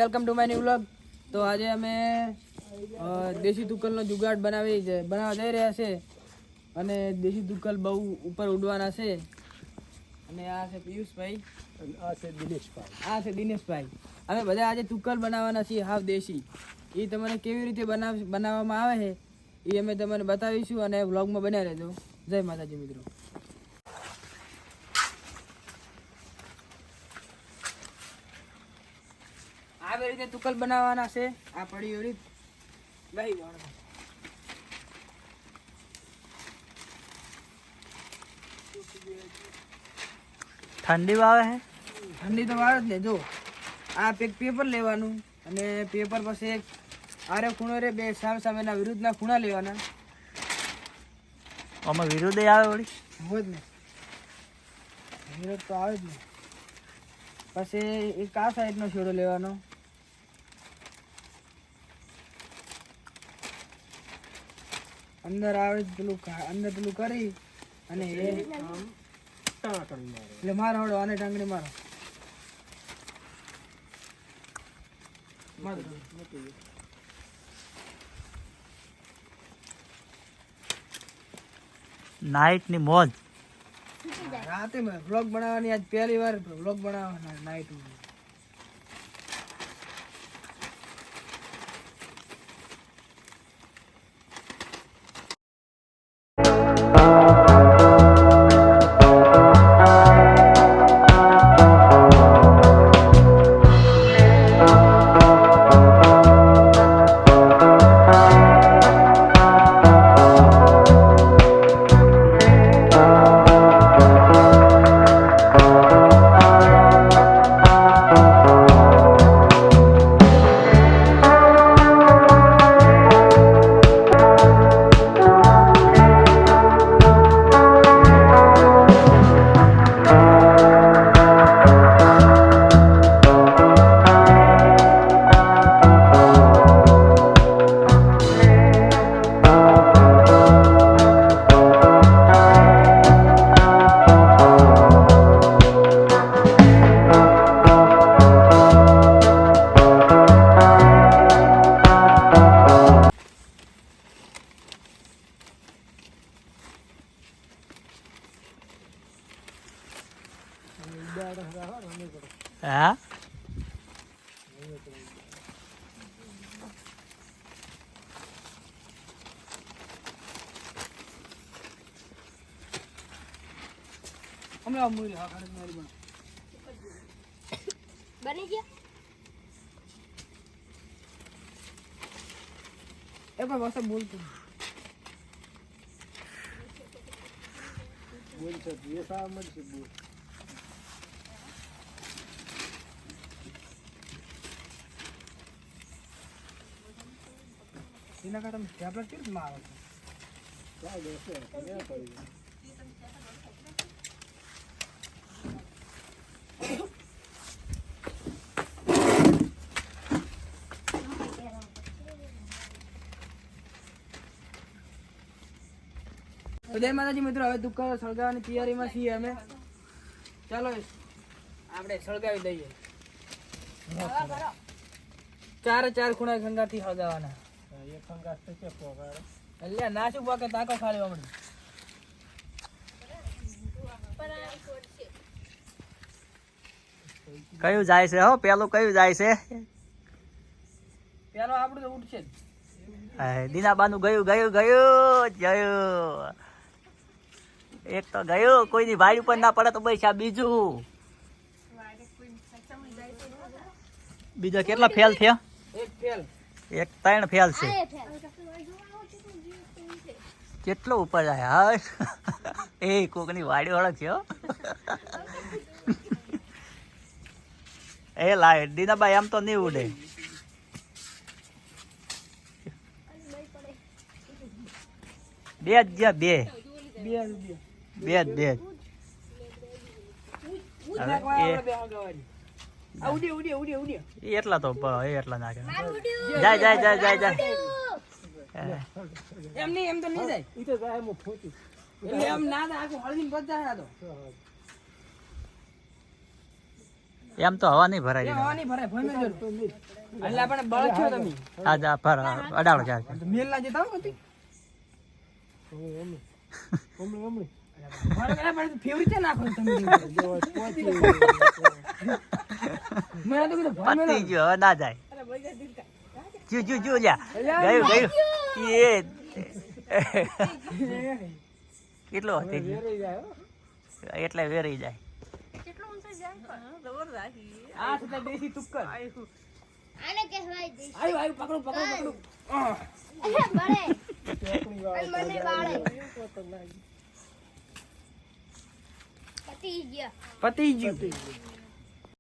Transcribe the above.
Welcome to my new vlog. તો આજે અમે દેશી તુક્કલનો જુગાડ બનાવવા જઈ રહ્યા છે અને દેશી તુક્કલ બહુ ઉપર ઉડવાના છે. અને આ છે પિયુષભાઈ, આ છે દિનેશભાઈ. અમે બધા આજે તુક્કલ બનાવવાના છીએ હાવ દેશી. એ તમને કેવી રીતે બનાવવામાં આવે છે એ અમે તમને બતાવીશું અને વ્લોગમાં બન્યા રહેજો. જય માતાજી મિત્રો. આવી રીતે તુક્કલ બનાવવાના છે. આ પડી એવી ભાઈ ઠંડી વાવે છે. ઠંડી તો વાર જ ને. જો આ પેપર લેવાનું અને પેપર પછી એક આરે ખૂણો રે બે સામેના વિરુદ્ધના ખૂણા લેવાના. આમાં વિરુદ્ધ આવે વળી હોય જ ને, વિરોધ તો આવે જ ને. પછી એક આ સાઈડનો છેડો લેવાનો. અંદર આવે અંદર પેલું કરી અને એટલે મારો હળો આને ટાંગણી મારો. નાઈટ ની મોજ. રાતે વ્લોગ બનાવવાની આજ પહેલી વાર વ્લોગ બનાવવાના નાઈટ. હા હમણાં બની ગયા એ પણ વસત બોલતું બોલ છે એ સાવ મળશે બોલ. એના કારણે ટેબ્લેટ કેમ મારો છે? તો જય માતાજી મિત્રો, હવે તુક્કલ સળગાવવાની તૈયારીમાં છીએ અમે. ચાલો આપણે સળગાવી દઈએ. ચાર ખૂણા ખંગાથી સળગાવવાના. એટલે ના શું કે તાકો ખાલી હમણાં કયું જાય છે? હો પેલું કયું જાય છે? પેલો આપણું તો ઉઠશે જ. દીનાબાનું ગયું ગયું ગયું ગયું. એક તો ગયું, કોઈની વાડી ઉપર ના પડે તો બસ આ બીજું. બીજા કેટલા ફેલ થયા? એક ફેલ, એક 3 ફેલ છે. કેટલો ઉપર જાય? હા એ કોકની વાડી વાળા છે. એ લાય દીનાબાઈ આમ તો નહીં ઉડે. બે જ બે એટલા તો એટલા નાખે. જાય એમ નહીં, એમ તો નહીં જાય. એમ ના આખું હળદી બધા તો એમ તો હવા નહીં ભરાય એ હવા નહીં ભરાય ભમે જો એટલે આપણે બળ છો તમે આ જા ભર અડાડો ચાલ મેલ ના જતા હો કતી મારે કરા પડે ફેવરિટ છે નાખો તમે મેં તો કીધું ભમે પતી ગયો હવે ના જાય જો લ્યા ગયું એ કેટલો હતી ગયો એટલે વેરી જાય આ છે દેશી તુક્કલ આને કહેવાય દેશી. આયુ પકડો અરે બળે મને વાળે પતી ગયા. પતી ગયું